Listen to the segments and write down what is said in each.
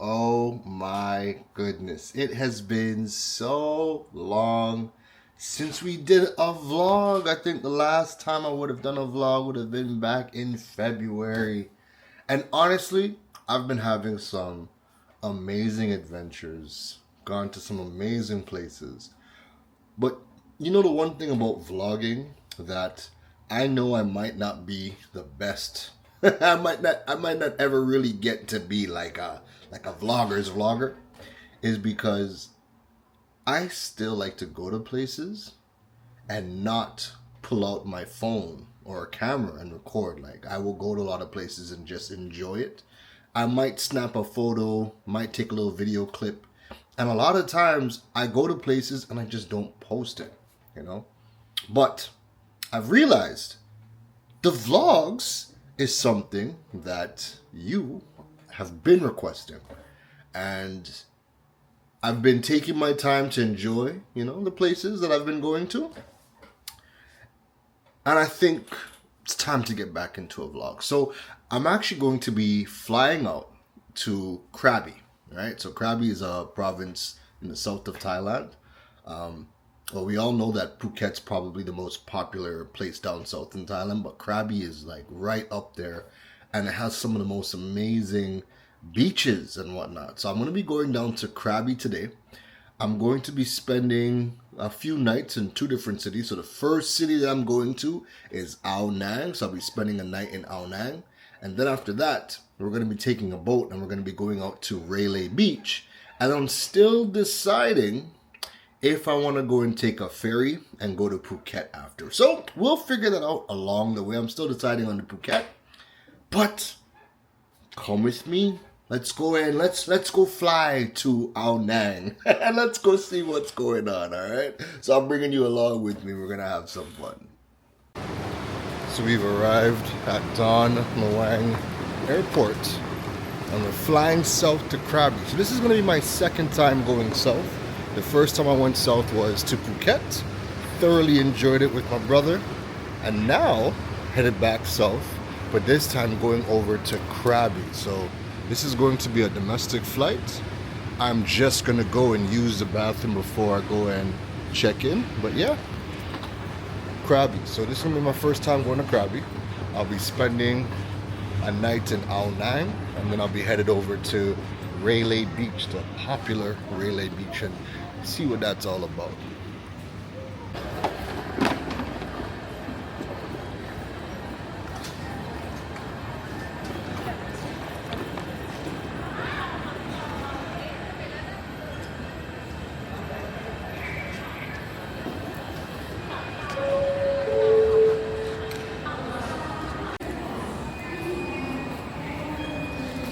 Oh my goodness. It has been so long since we did a vlog. I think the last time I would have done a vlog would have been back in February. And honestly, I've been having some amazing adventures, gone to some amazing places. But you know the one thing about vlogging that I know I might not be the best. I might not ever really get to be like a vlogger's vlogger, is because I still like to go to places and not pull out my phone or a camera and record. Like, I will go to a lot of places and just enjoy it. I might snap a photo, might take a little video clip, and a lot of times I go to places and I just don't post it, you know? But I've realized the vlogs is something that you have been requesting. And I've been taking my time to enjoy, the places that I've been going to. And I think it's time to get back into a vlog. So I'm actually going to be flying out to Krabi, right? So Krabi is a province in the south of Thailand. Well, we all know that Phuket's probably the most popular place down south in Thailand, but Krabi is like right up there, and it has some of the most amazing beaches and whatnot. So I'm going to be going down to Krabi today. I'm going to be spending a few nights in two different cities. So the first city that I'm going to is Ao Nang. So I'll be spending a night in Ao Nang. And then after that, we're going to be taking a boat and we're going to be going out to Railay Beach. And I'm still deciding if I want to go and take a ferry and go to Phuket after. So we'll figure that out along the way. I'm still deciding on the Phuket. But come with me. Let's go and let's go fly to Ao Nang. And let's go see what's going on, all right? So I'm bringing you along with me. We're going to have some fun. So we've arrived at Don Muang Airport. And we're flying south to Krabi. So this is going to be my second time going south. The first time I went south was to Phuket. Thoroughly enjoyed it with my brother. And now headed back south. But this time going over to Krabi. So this is going to be a domestic flight. I'm just going to go and use the bathroom before I go and check in. But yeah, Krabi. So this is going to be my first time going to Krabi. I'll be spending a night in Ao Nang. And then I'll be headed over to Railay Beach, the popular Railay Beach, and see what that's all about.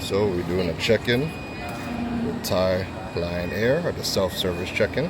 So we're doing a check-in with Thailand Air, or the self-service check-in.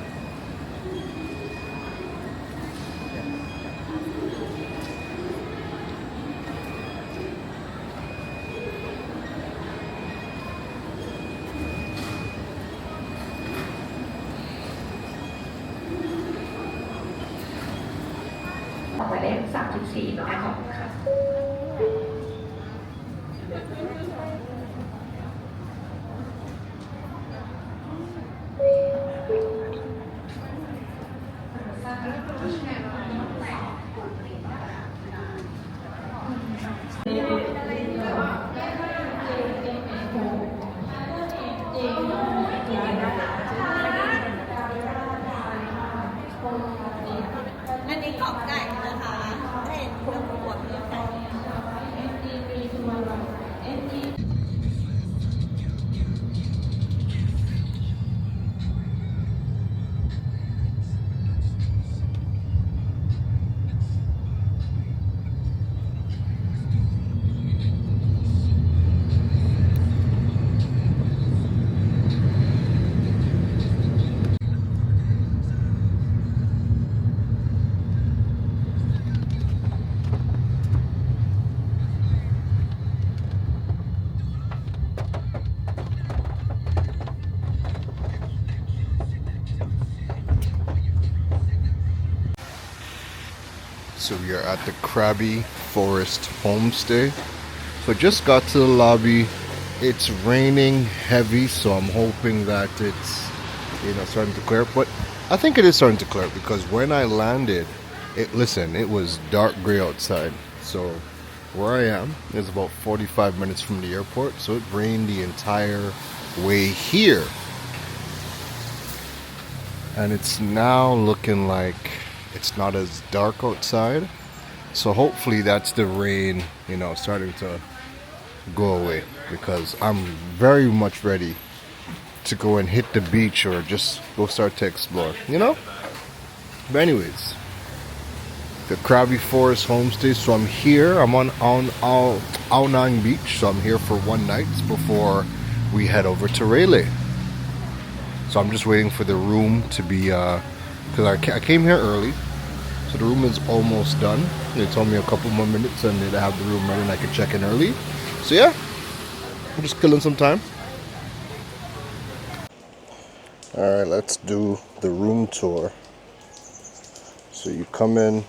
So we are at the Krabi Forest Homestay. So just got to the lobby, It's raining heavy, so I'm hoping that it's, starting to clear up. But I think it is starting to clear up because when I landed, it was dark gray outside. So where I am is about 45 minutes from the airport, so it rained the entire way here. And it's now looking like it's not as dark outside. So hopefully that's the rain, starting to go away, because I'm very much ready to go and hit the beach or just go start to explore, But anyways, the Krabi Forest Homestay. So I'm here. I'm on Ao Nang Beach. So I'm here for one night before we head over to Railay. So I'm just waiting for the room to be, because I came here early. So the room is almost done. They told me a couple more minutes and they'd have the room ready and I could check in early. So yeah, I'm just killing some time. Alright, let's do the room tour. So you come in,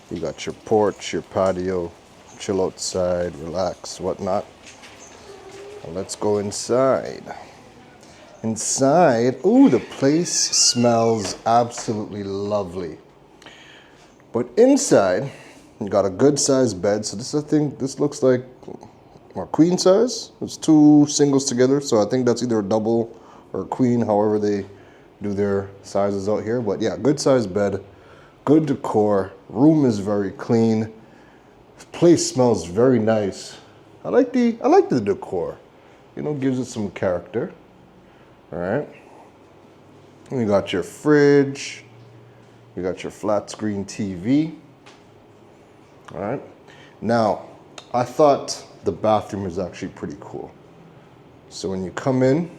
you got your porch, your patio, chill outside, relax, whatnot. Now let's go inside. Inside, ooh, the place smells absolutely lovely. But inside, you got a good sized bed. So this looks like a queen size. It's two singles together. So I think that's either a double or a queen, however they do their sizes out here. But yeah, good sized bed, good decor. Room is very clean. The place smells very nice. I like the decor. Gives it some character. All right. You got your fridge. You got your flat screen TV. All right. Now, I thought the bathroom is actually pretty cool. So when you come in,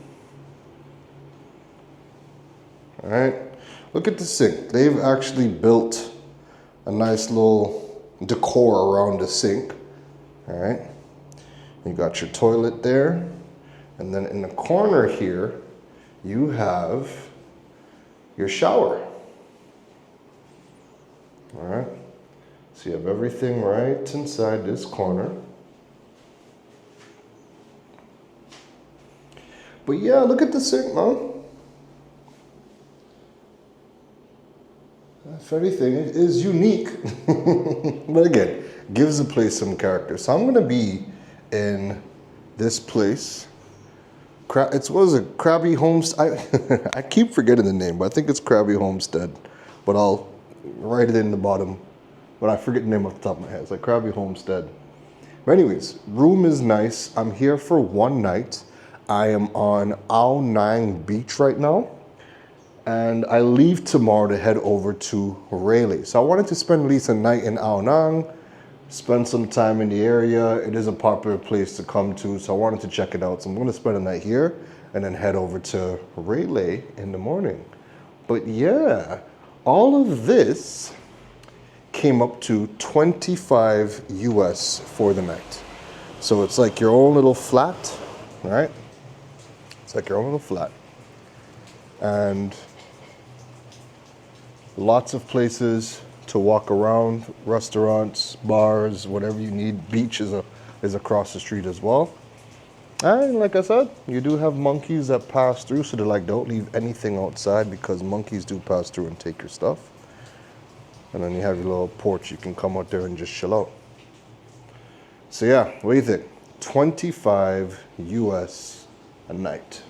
all right, look at the sink. They've actually built a nice little decor around the sink. All right. You got your toilet there. And then in the corner here, you have your shower. All right. So you have everything right inside this corner. But yeah, look at the sink, man. If anything, it is unique. But again, gives the place some character. So I'm gonna be in this place. It was a Krabi Homestead. I keep forgetting the name, but I think it's Krabi Homestead. But I'll write it in the bottom. But I forget the name off the top of my head. It's like Krabi Homestead. But anyways, room is nice. I'm here for one night. I am on Ao Nang Beach right now. And I leave tomorrow to head over to Railay. So I wanted to spend at least a night in Ao Nang, spend some time in the area. It is a popular place to come to, so I wanted to check it out. So I'm going to spend a night here and then head over to Railay in the morning. But yeah, all of this came up to 25 US for the night. So it's like your own little flat, right? It's like your own little flat. And lots of places to walk around, restaurants, bars, whatever you need. Beach is across the street as well. And like I said, you do have monkeys that pass through, so they're like, don't leave anything outside because monkeys do pass through and take your stuff. And then you have your little porch, you can come out there and just chill out. So yeah, what do you think? 25 US a night.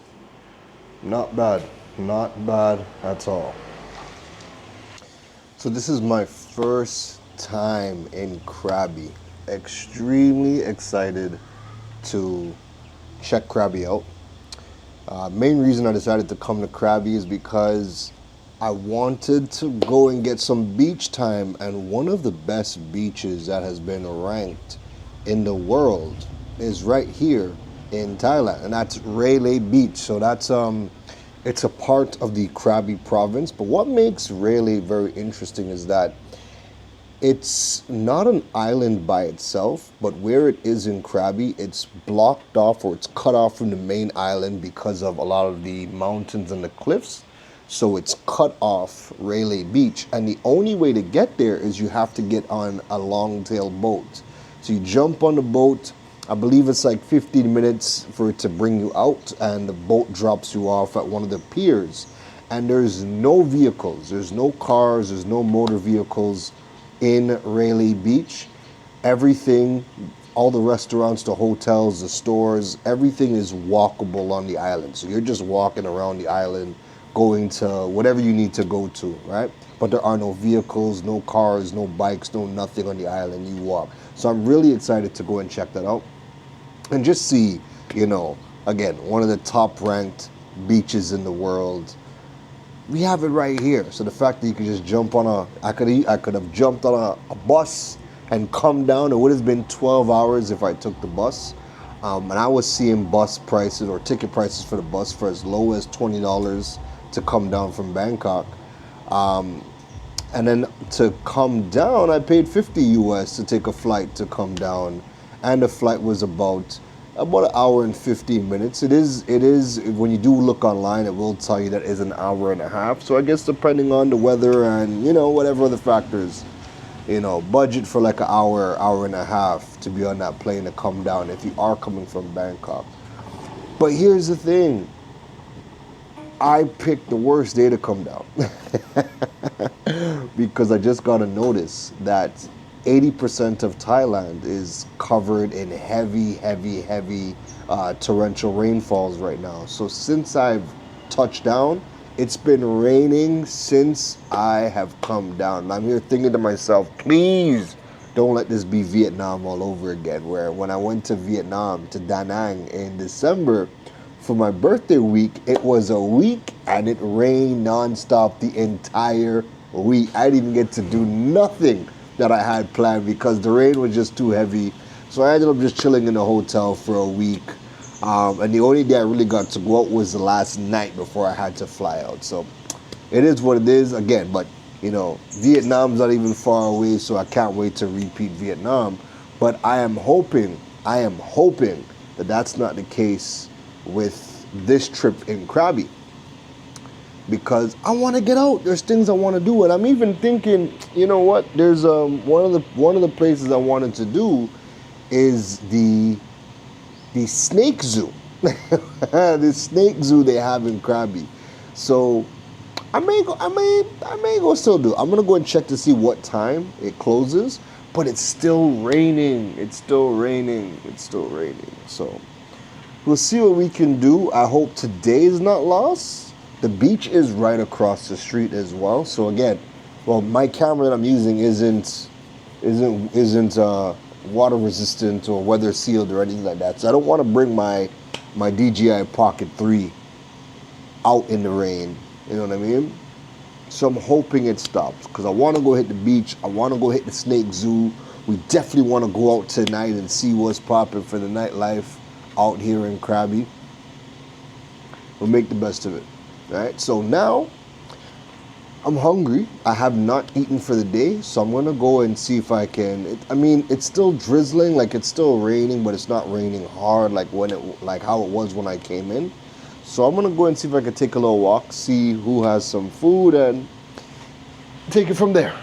Not bad, not bad at all. So this is my first time in Krabi. Extremely excited to check Krabi out. Main reason I decided to come to Krabi is because I wanted to go and get some beach time, and one of the best beaches that has been ranked in the world is right here in Thailand, and that's Railay Beach. So that's it's a part of the Krabi province, but what makes Railay very interesting is that it's not an island by itself, but where it is in Krabi, it's blocked off or it's cut off from the main island because of a lot of the mountains and the cliffs. So it's cut off Railay Beach, and the only way to get there is you have to get on a long-tail boat. So you jump on the boat, I believe it's like 15 minutes for it to bring you out, and the boat drops you off at one of the piers. And there's no vehicles, there's no cars, there's no motor vehicles in Railay Beach. Everything, all the restaurants, the hotels, the stores, everything is walkable on the island. So you're just walking around the island, going to whatever you need to go to, right? But there are no vehicles, no cars, no bikes, no nothing on the island. You walk. So I'm really excited to go and check that out and just see, you know, again, one of the top ranked beaches in the world. We have it right here. So the fact that you could just jump on I could have jumped on a bus and come down. It would have been 12 hours if I took the bus. And I was seeing bus prices or ticket prices for the bus for as low as $20 to come down from Bangkok. And then to come down, I paid 50 US to take a flight to come down. And the flight was about an hour and 15 minutes. It is, when you do look online, it will tell you that is an hour and a half. So I guess depending on the weather and, you know, whatever other factors, you know, budget for like an hour, hour and a half to be on that plane to come down if you are coming from Bangkok. But here's the thing. I picked the worst day to come down because I just got a notice that 80% of Thailand is covered in heavy torrential rainfalls right now. So since I've touched down, it's been raining since I have come down. And I'm here thinking to myself, please don't let this be Vietnam all over again, where when I went to Vietnam, to Da Nang in December for my birthday week, it was a week and it rained nonstop the entire week. I didn't even get to do nothing that I had planned because the rain was just too heavy. So I ended up just chilling in the hotel for a week. And the only day I really got to go out was the last night before I had to fly out. So it is what it is again. But, you know, Vietnam's not even far away, so I can't wait to repeat Vietnam. But I am hoping that that's not the case with this trip in Krabi. Because I want to get out. There's things I want to do, and I'm even thinking, you know what? There's one of the places I wanted to do is the snake zoo, the snake zoo they have in Krabi. So I may go still do. I'm gonna go and check to see what time it closes, but it's still raining. It's still raining. So we'll see what we can do. I hope today is not lost. The beach is right across the street as well. So again, well, my camera that I'm using isn't water resistant or weather sealed or anything like that. So I don't want to bring my DJI Pocket 3 out in the rain. You know what I mean? So I'm hoping it stops because I want to go hit the beach. I want to go hit the snake zoo. We definitely want to go out tonight and see what's popping for the nightlife out here in Krabi. We'll make the best of it. Right, so now I'm hungry. I have not eaten for the day, so I'm gonna go and see if I can. It's still drizzling, like it's still raining, but it's not raining hard like how it was when I came in. So I'm gonna go and see if I can take a little walk, see who has some food, and take it from there.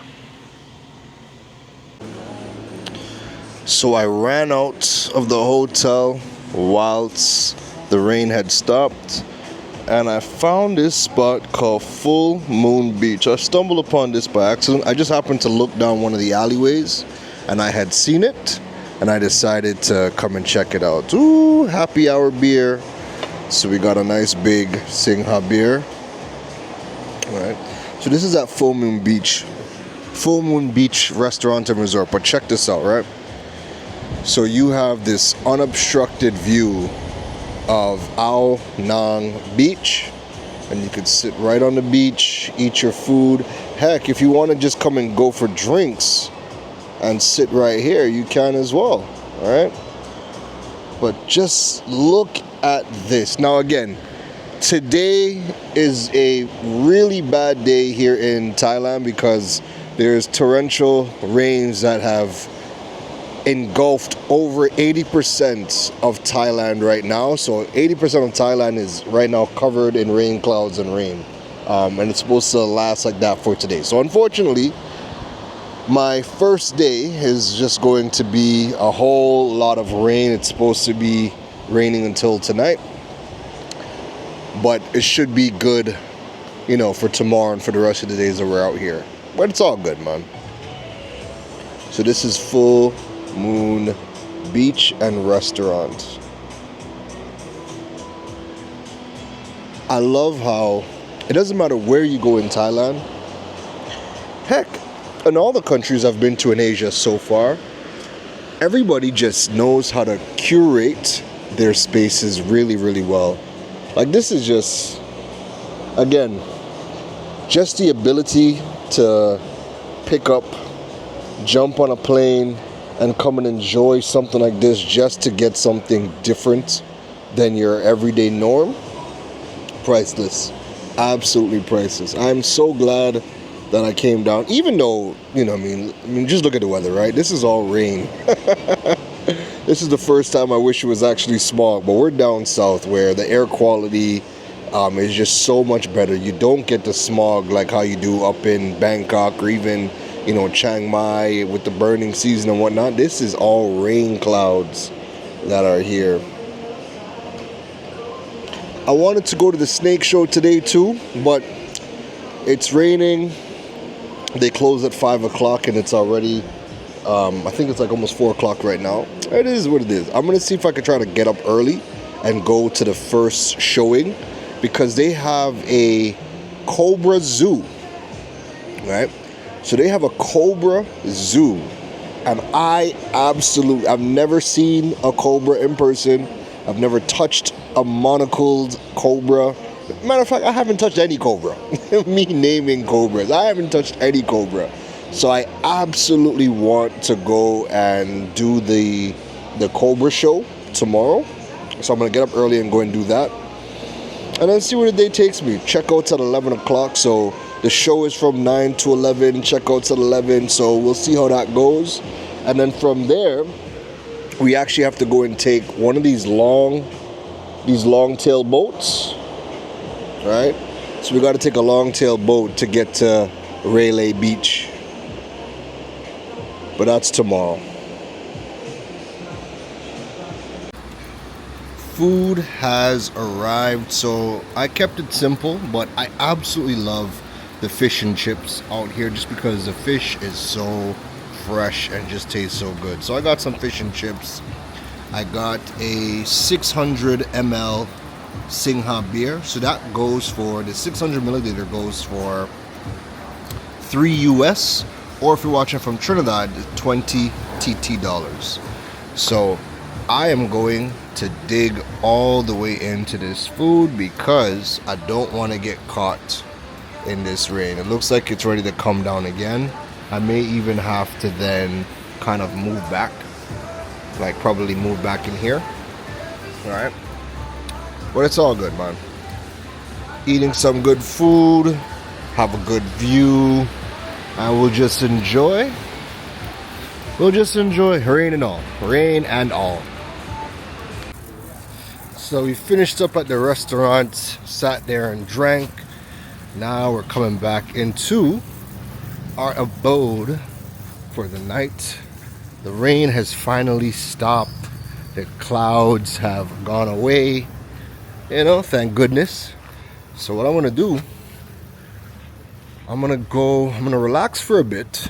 So I ran out of the hotel whilst the rain had stopped. And I found this spot called Full Moon Beach. I stumbled upon this by accident. I just happened to look down one of the alleyways and I had seen it and I decided to come and check it out. Ooh, happy hour beer. So we got a nice big Singha beer. All right. So this is at Full Moon Beach. Full Moon Beach Restaurant and Resort. But check this out, right? So you have this unobstructed view of Ao Nang Beach, and you could sit right on the beach, eat your food. Heck, if you want to just come and go for drinks and sit right here, you can as well. All right, but just look at this. Now again, today is a really bad day here in Thailand because there's torrential rains that have engulfed over 80% of Thailand right now. So 80% of Thailand is right now covered in rain clouds and rain. And it's supposed to last like that for today. So unfortunately, My first day is just going to be a whole lot of rain. It's supposed to be raining until tonight, but it should be good, you know, for tomorrow and for the rest of the days that we're out here. But it's all good, man. So this is Full Moon Beach and Restaurant. I love how it doesn't matter where you go in Thailand. Heck, in all the countries I've been to in Asia so far, everybody just knows how to curate their spaces really, really well. Like, this is just, again, just the ability to pick up, jump on a plane, and come and enjoy something like this just to get something different than your everyday norm. Priceless. Absolutely priceless. I'm so glad that I came down, even though, you know, I mean, just look at the weather, right? This is all rain. This is the first time I wish it was actually smog, but we're down south where the air quality is just so much better. You don't get the smog like how you do up in Bangkok or even, you know, Chiang Mai with the burning season and whatnot. This is all rain clouds that are here. I wanted to go to the snake show today too, but it's raining. They close at 5 o'clock and it's already, I think it's like almost 4 o'clock right now. It is what it is. I'm going to see if I can try to get up early and go to the first showing, because they have a Cobra zoo, right? So they have a Cobra zoo, and I've never seen a Cobra in person. I've never touched a monocled Cobra. Matter of fact, I haven't touched any Cobra. Me naming Cobras, I haven't touched any Cobra. So I absolutely want to go and do the Cobra show tomorrow. So I'm going to get up early and go and do that. And then see where the day takes me. Checkouts at 11 o'clock. So the show is from 9 to 11. Checkouts at 11. So we'll see how that goes. And then from there, we actually have to go and take one of these long tail boats. Right? So we got to take a long tail boat to get to Railay Beach. But that's tomorrow. Food has arrived, so I kept it simple, but I absolutely love the fish and chips out here just because the fish is so fresh and just tastes so good. So I got some fish and chips. I got a 600 ml Singha beer. So that goes for, the 600 milliliter goes for $3 US, or if you're watching from Trinidad, 20 TT dollars. So I am going to dig all the way into this food because I don't want to get caught in this rain. It looks like it's ready to come down again. I may even have to then kind of move back, like probably move back in here. All right, but it's all good, man. Eating some good food, have a good view. I will just enjoy. We'll just enjoy rain and all. Rain and all. So we finished up at the restaurant, sat there and drank. Now we're coming back into our abode for the night. The rain has finally stopped. The clouds have gone away. You know, thank goodness. So what I want to do, I'm going to relax for a bit.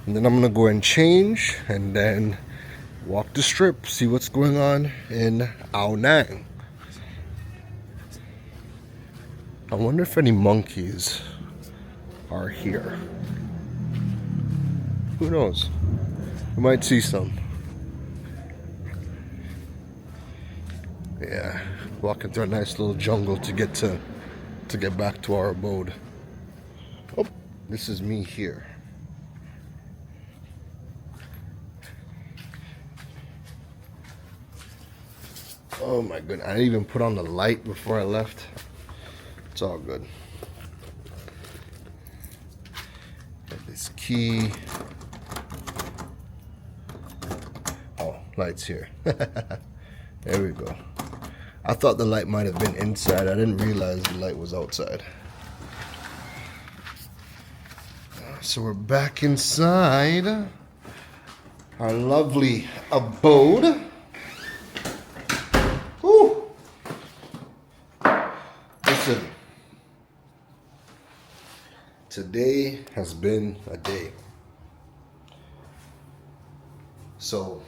And then I'm going to go and change and then walk the strip, see what's going on in Ao Nang. I wonder if any monkeys are here. Who knows? We might see some. Yeah, walking through a nice little jungle to get back to our abode. Oh, this is me here. Oh my goodness, I didn't even put on the light before I left. It's all good. Got this key. Oh, light's here. There we go. I thought the light might have been inside. I didn't realize the light was outside. So we're back inside our lovely abode. Woo! Listen, today has been a day. So,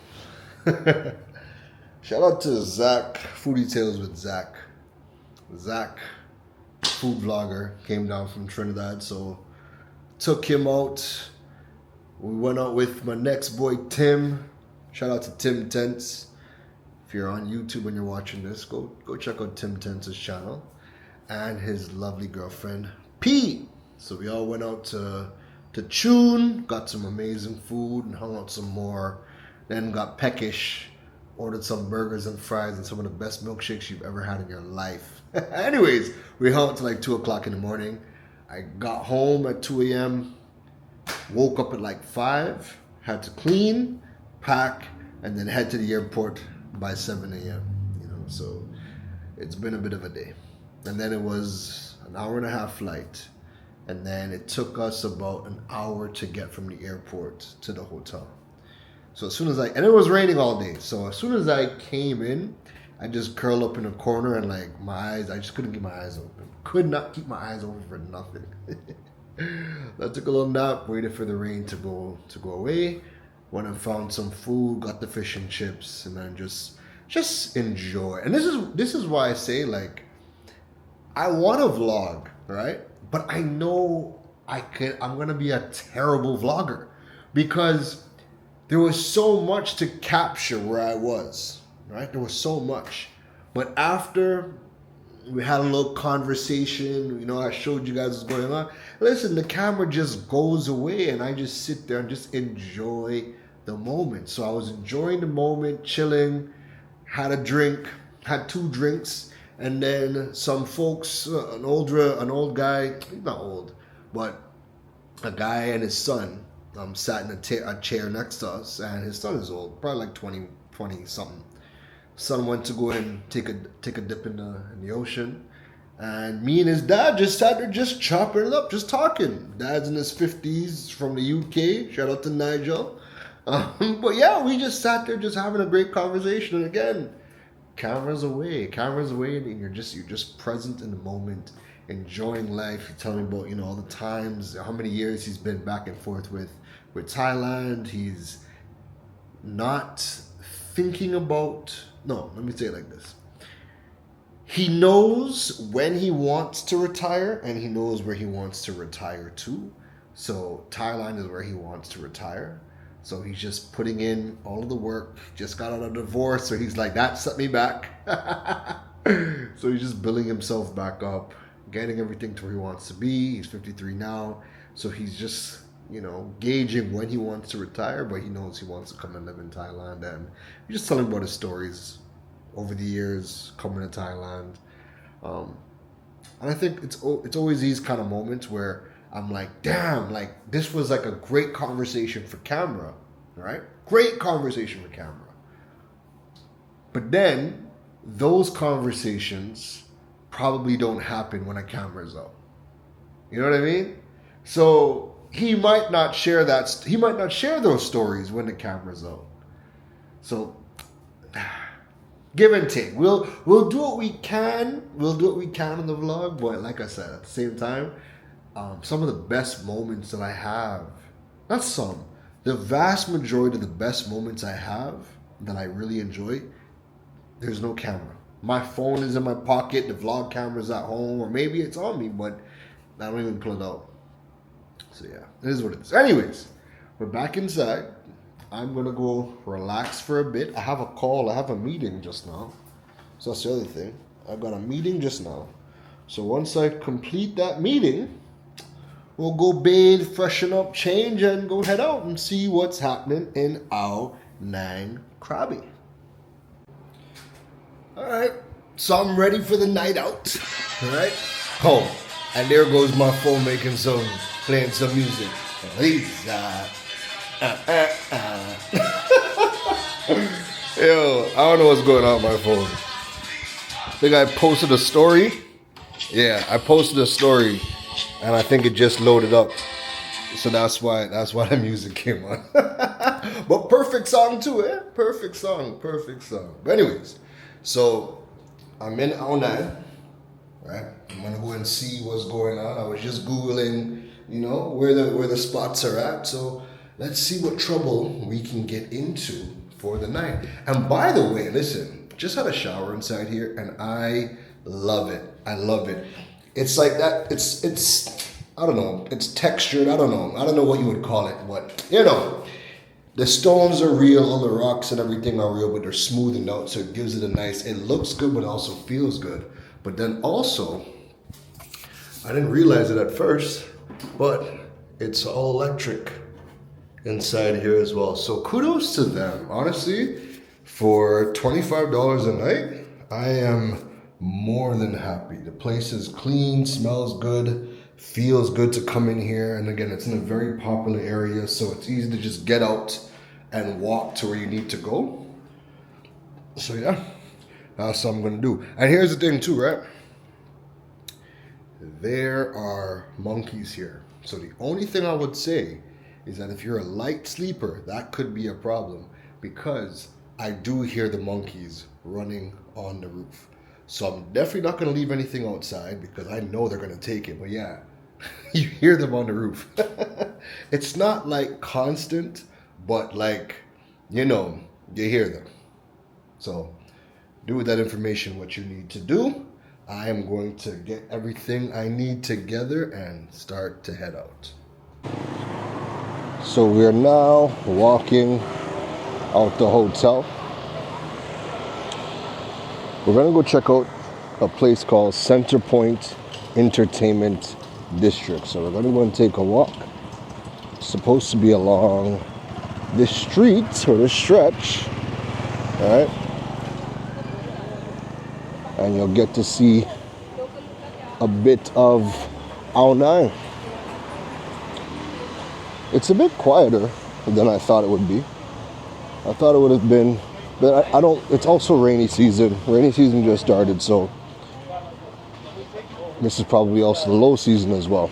shout out to Zach, Foodie Tales with Zach. Zach, food vlogger, came down from Trinidad, so took him out. We went out with my next boy Tim. Shout out to Tim Tents. If you're on YouTube and you're watching this, go check out Tim Tents' channel and his lovely girlfriend P. So we all went out to Tune, got some amazing food and hung out some more. Then got peckish, ordered some burgers and fries and some of the best milkshakes you've ever had in your life. Anyways, we hung out till like 2 o'clock in the morning. I got home at 2 a.m., woke up at like 5, had to clean, pack, and then head to the airport by 7 a.m. So it's been a bit of a day. And then it was an hour and a half flight. And then it took us about an hour to get from the airport to the hotel. So as soon as and it was raining all day. So as soon as I came in, I just curled up in a corner and like my eyes, I just couldn't keep my eyes open. Could not keep my eyes open for nothing. I took a little nap, waited for the rain to go away. Went and found some food, got the fish and chips, and then just enjoy. And this is why I say, like, I want to vlog, right? But I know I'm gonna be a terrible vlogger because there was so much to capture where I was, right? There was so much. But after we had a little conversation, I showed you guys what's going on. Listen, the camera just goes away and I just sit there and just enjoy the moment. So I was enjoying the moment, chilling, had a drink, had 2 drinks, and then some folks, an old guy, he's not old, but a guy and his son, sat in a chair next to us, and his son is old, probably like 20 something. Son went to go and take a dip in the ocean, and me and his dad just sat there just chopping it up, just talking. Dad's in his 50s from the UK. Shout out to Nigel. But yeah, we just sat there just having a great conversation. And again, cameras away, and you're just present in the moment, enjoying life. You're telling me about all the times, how many years he's been back and forth with Thailand. He's not thinking about, no, let me say it like this. He knows when he wants to retire and he knows where he wants to retire to. So Thailand is where he wants to retire. So he's just putting in all of the work. Just got out of a divorce, so he's like, that set me back. So he's just building himself back up, getting everything to where he wants to be. He's 53 now, so he's just gauging when he wants to retire, but he knows he wants to come and live in Thailand. And he's just telling about his stories over the years coming to Thailand. And I think it's always these kind of moments where I'm like, damn, like this was like a great conversation for camera, right? Great conversation for camera. But then those conversations probably don't happen when a camera's out. You know what I mean? So he might not share those stories when the camera's out. So give and take. We'll do what we can. We'll do what we can in the vlog. But like I said, at the same time, some of the best moments that I have, not some, the vast majority of the best moments I have that I really enjoy, there's no camera. My phone is in my pocket, the vlog camera's at home, or maybe it's on me, but I don't even pull it out. So yeah, it is what it is. Anyways, we're back inside. I'm going to go relax for a bit. I have a meeting just now. So that's the other thing. I got a meeting just now. So once I complete that meeting, we'll go bathe, freshen up, change, and go head out and see what's happening in our Nang Krabi. All right, so I'm ready for the night out. All right. Oh, and there goes my phone playing some music. Lisa. Yo, I don't know what's going on with my phone. I think I posted a story. Yeah, I posted a story, and I think it just loaded up. So that's why the music came on. But perfect song too, eh? Perfect song. But anyways, so I'm in Ao9, right? I'm gonna go and see what's going on. I was just Googling, where the spots are at. So let's see what trouble we can get into for the night. And by the way, listen, just had a shower inside here and I love it. It's like that, it's I don't know, it's textured, I don't know what you would call it, but the stones are real, the rocks and everything are real, but they're smoothened out, so it gives it it looks good, but it also feels good. But then also, I didn't realize it at first, but it's all electric inside here as well. So kudos to them, honestly, for $25 a night, I am more than happy. The place is clean, smells good, feels good to come in here. And again, it's in a very popular area, so it's easy to just get out and walk to where you need to go. So yeah, that's what I'm gonna do. And here's the thing too, right? There are monkeys here. So the only thing I would say is that if you're a light sleeper, that could be a problem, because I do hear the monkeys running on the roof. So I'm definitely not going to leave anything outside because I know they're going to take it. But yeah, you hear them on the roof. It's not like constant, but like, you hear them. So do with that information what you need to do. I am going to get everything I need together and start to head out. So we're now walking out the hotel. We're gonna go check out a place called Center Point Entertainment District. So we're gonna go and take a walk. It's supposed to be along this street or this stretch, all right? And you'll get to see a bit of Ao9. It's a bit quieter than I thought it would be. I thought it would have been, but I don't, it's also rainy season. Rainy season just started, so this is probably also the low season as well.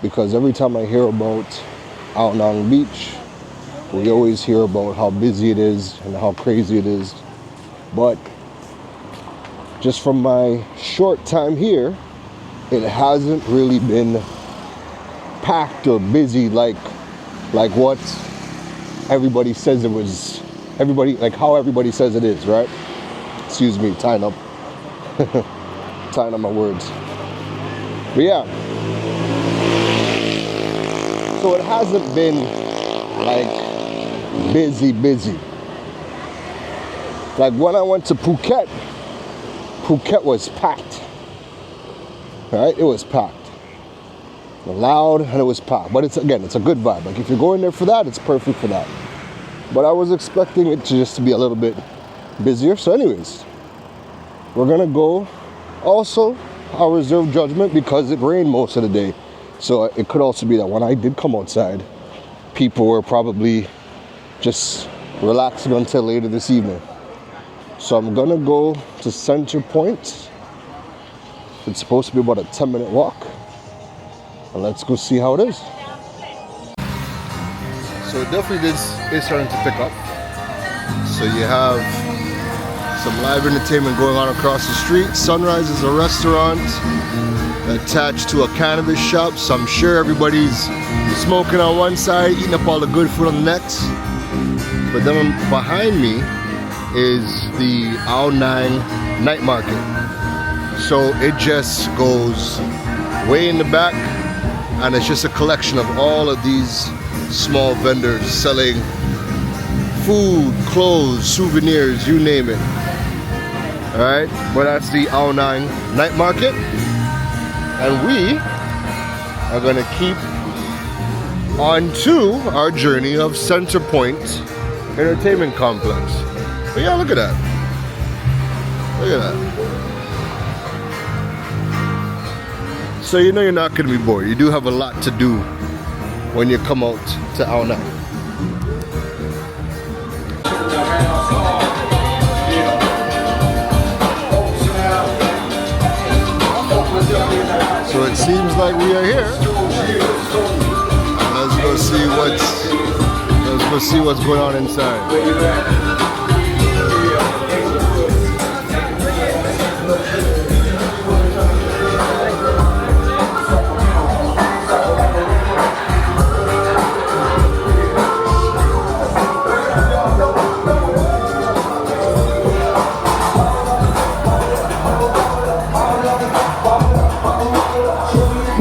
Because every time I hear about Ao9 Beach, we always hear about how busy it is and how crazy it is. But just from my short time here, it hasn't really been packed or busy like what everybody says it was. How everybody says it is, right? Excuse me, tying up my words. But yeah, so it hasn't been like busy. Like when I went to Phuket was packed. Right? It was packed. Loud, and it was packed. But it's a good vibe. Like if you're going there for that, it's perfect for that. But I was expecting it to be a little bit busier. So anyways, we're gonna go. Also, I'll reserve judgment because it rained most of the day. So it could also be that when I did come outside, people were probably just relaxing until later this evening. So I'm gonna go to Center Point. It's supposed to be about a 10-minute walk. And let's go see how it is. So it definitely is starting to pick up. So you have some live entertainment going on across the street. Sunrise is a restaurant attached to a cannabis shop. So I'm sure everybody's smoking on one side, eating up all the good food on the next. But then behind me is the Ao9 night market. So it just goes way in the back, and it's just a collection of all of these small vendors selling food, clothes, souvenirs, you name it. Alright, but that's the Ao9 night market, and we are gonna keep on to our journey of Center Point Entertainment Complex. But yeah, look at that. Look at that. So you know you're not going to be bored. You do have a lot to do when you come out to Ao9. So it seems like we are here. Let's go see what's going on inside.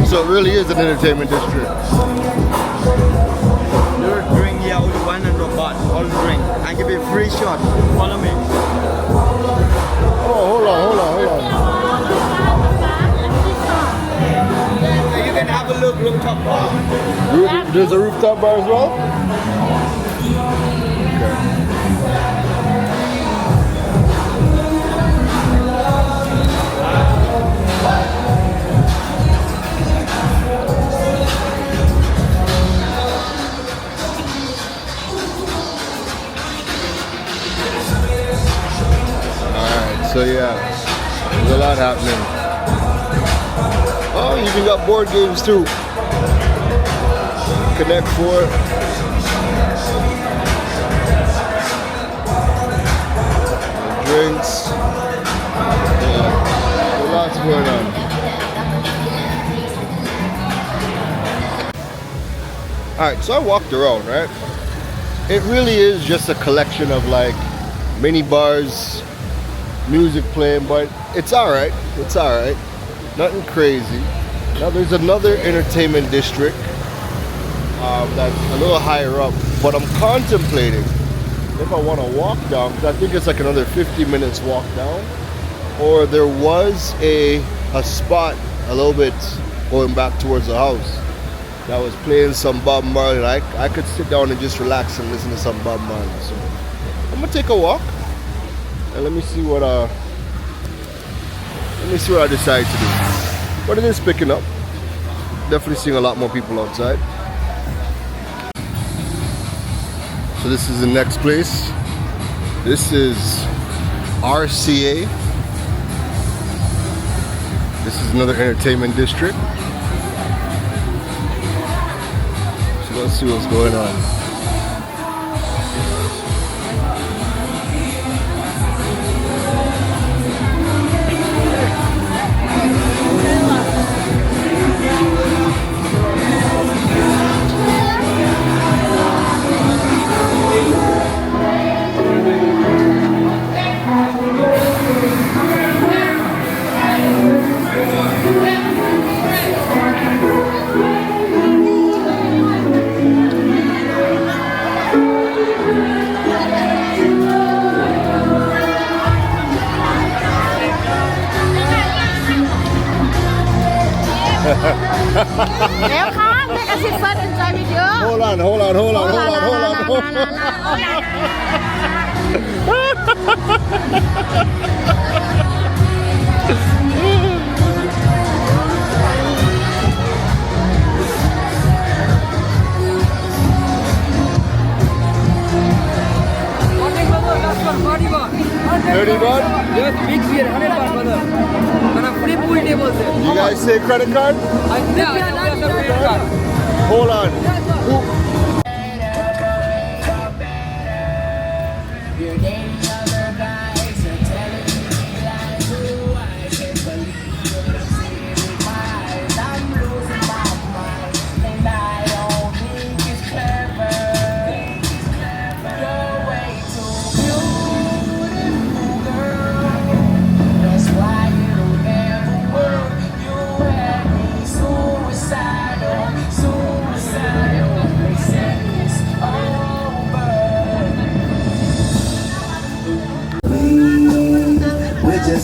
So it really is an entertainment district. Your drink here only 100 baht. All drink. I give you a free shot. Follow me. Oh, hold on. You can have a look rooftop bar. There's a rooftop bar as well? Okay. So yeah, there's a lot happening. Oh, you even got board games too. Connect 4. Drinks. Yeah, a lot's going on. Alright, so I walked around, right? It really is just a collection of like mini bars, music playing, but it's alright. Nothing crazy. Now there's another entertainment district that's a little higher up, but I'm contemplating if I want to walk down, because I think it's like another 50 minutes walk down, or there was a spot a little bit going back towards the house that was playing some Bob Marley. Like I could sit down and just relax and listen to some Bob Marley. So I'm gonna take a walk. And let me see what I decide to do. But it is picking up. Definitely seeing a lot more people outside. So this is the next place. This is RCA. This is another entertainment district. So let's see what's going on. Hold on. Yes, big beer, 100 baht, brother. And a free pool table, sir. You guys say credit card? Yeah, credit card. Hold on.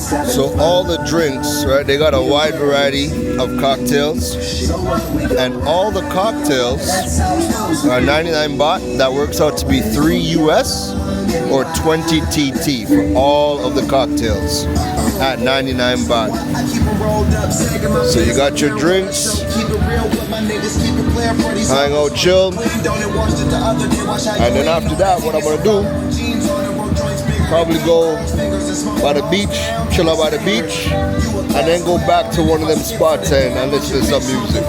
So all the drinks, right, they got a wide variety of cocktails, and all the cocktails are 99 baht. That works out to be 3 US or 20 TT for all of the cocktails at 99 baht. So you got your drinks, hang out, chill, and then after that, what I'm gonna do, probably go by the beach, chill out by the beach, and then go back to one of them spots and listen to some music.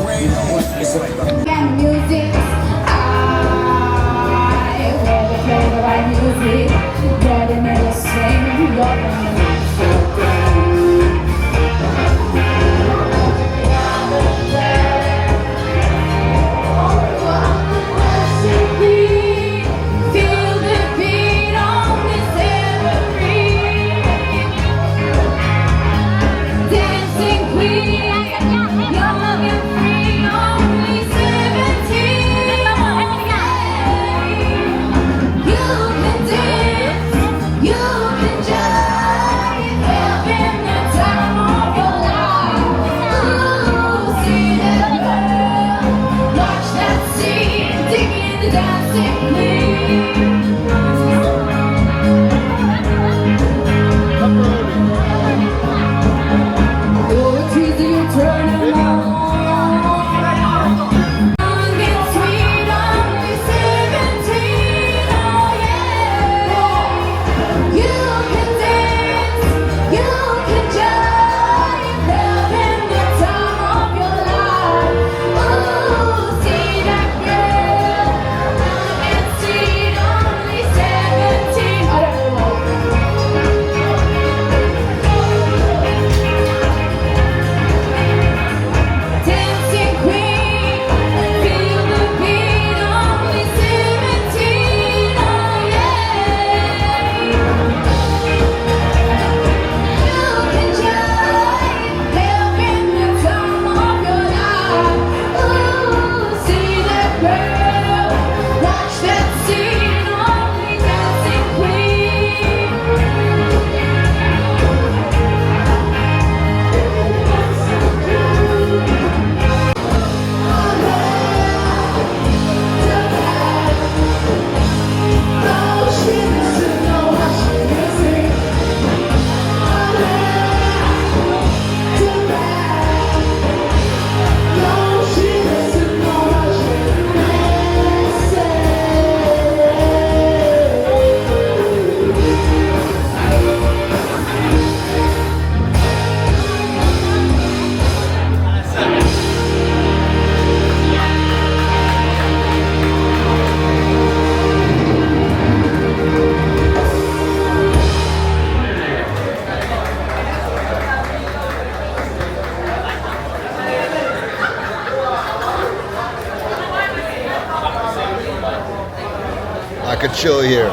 I could chill here.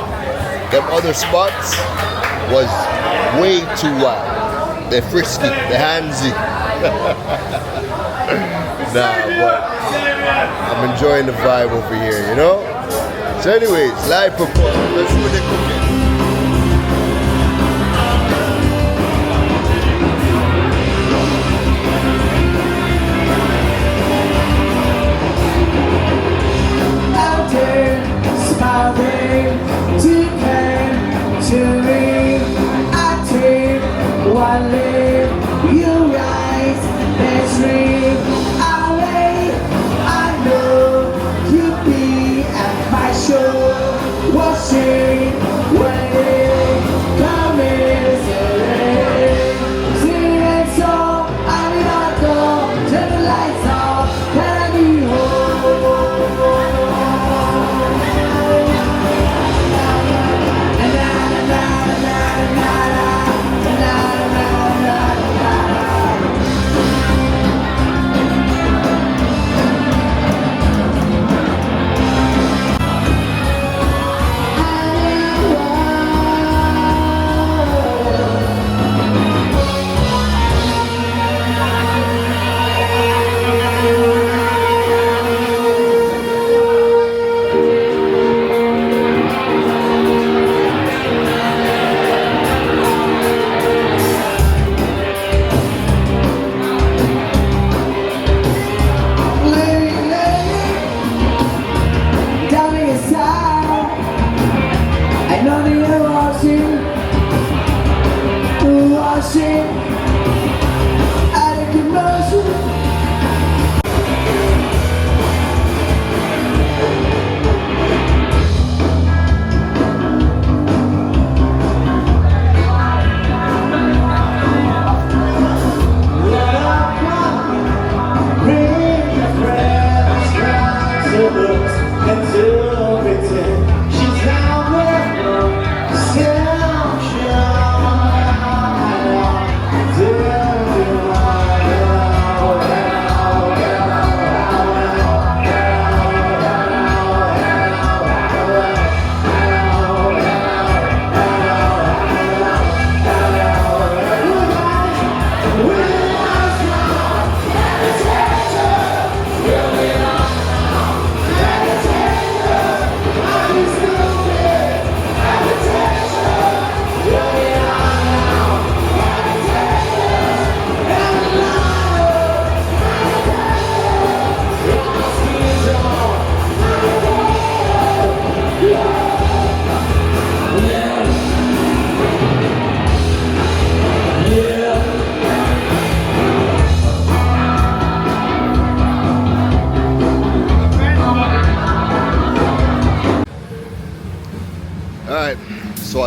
Them other spots was way too wild. They're frisky, they're handsy. Nah, but I'm enjoying the vibe over here, you know? So anyways, live performance. Let's see what they're cooking. Watching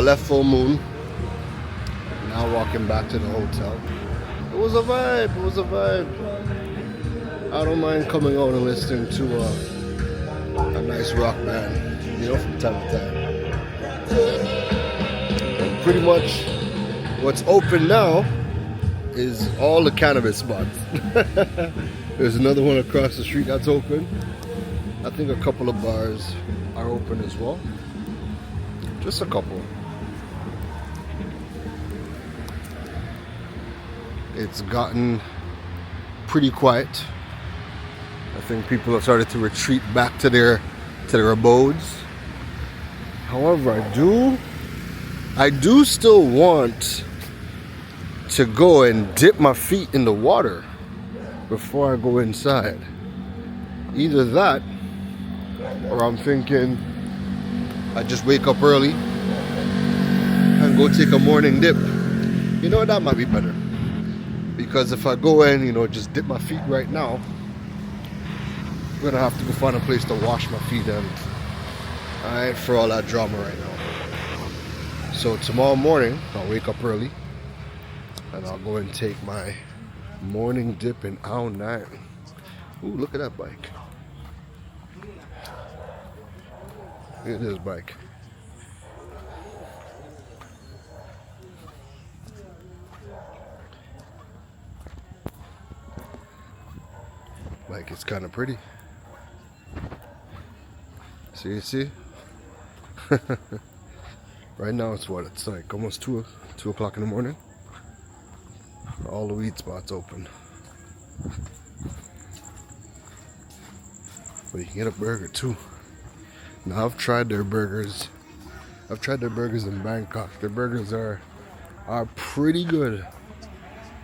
I left full moon. Now walking back to the hotel. It was a vibe. It was a vibe. I don't mind coming out and listening to a nice rock band, you know, from time to time. And pretty much what's open now is all the cannabis spots. There's another one across the street that's open. I think a couple of bars are open as well. Just a couple. It's gotten pretty quiet. I think people have started to retreat back to their abodes. However, I do still want to go and dip my feet in the water before I go inside. Either that, or I'm thinking I just wake up early and go take a morning dip. You know, that might be better. Because if I go in, you know, just dip my feet right now, I'm gonna have to go find a place to wash my feet, and I ain't for all that drama right now. So tomorrow morning, I'll wake up early and I'll go and take my morning dip in Owl 9. Ooh, look at that bike. Look at this bike. Like, it's kind of pretty. See? Right now it's what? It's like almost 2 o'clock in the morning. All the weed spots open. But you can get a burger too. Now I've tried their burgers. I've tried their burgers in Bangkok. Their burgers are pretty good.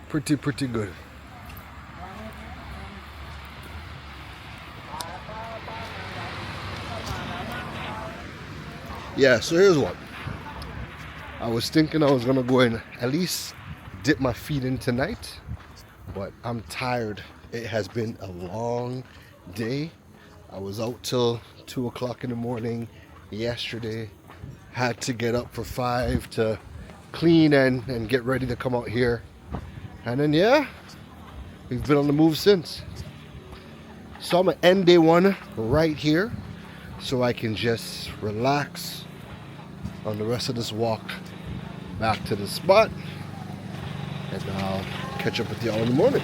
Pretty good. Yeah, so here's what. I was thinking I was gonna go and at least dip my feet in tonight, but I'm tired. It has been a long day. I was out till 2 o'clock in the morning yesterday. Had to get up for 5 to clean and get ready to come out here. And then yeah, we've been on the move since. So I'm gonna end day 1 right here so I can just relax on the rest of this walk back to the spot, and I'll catch up with y'all in the morning.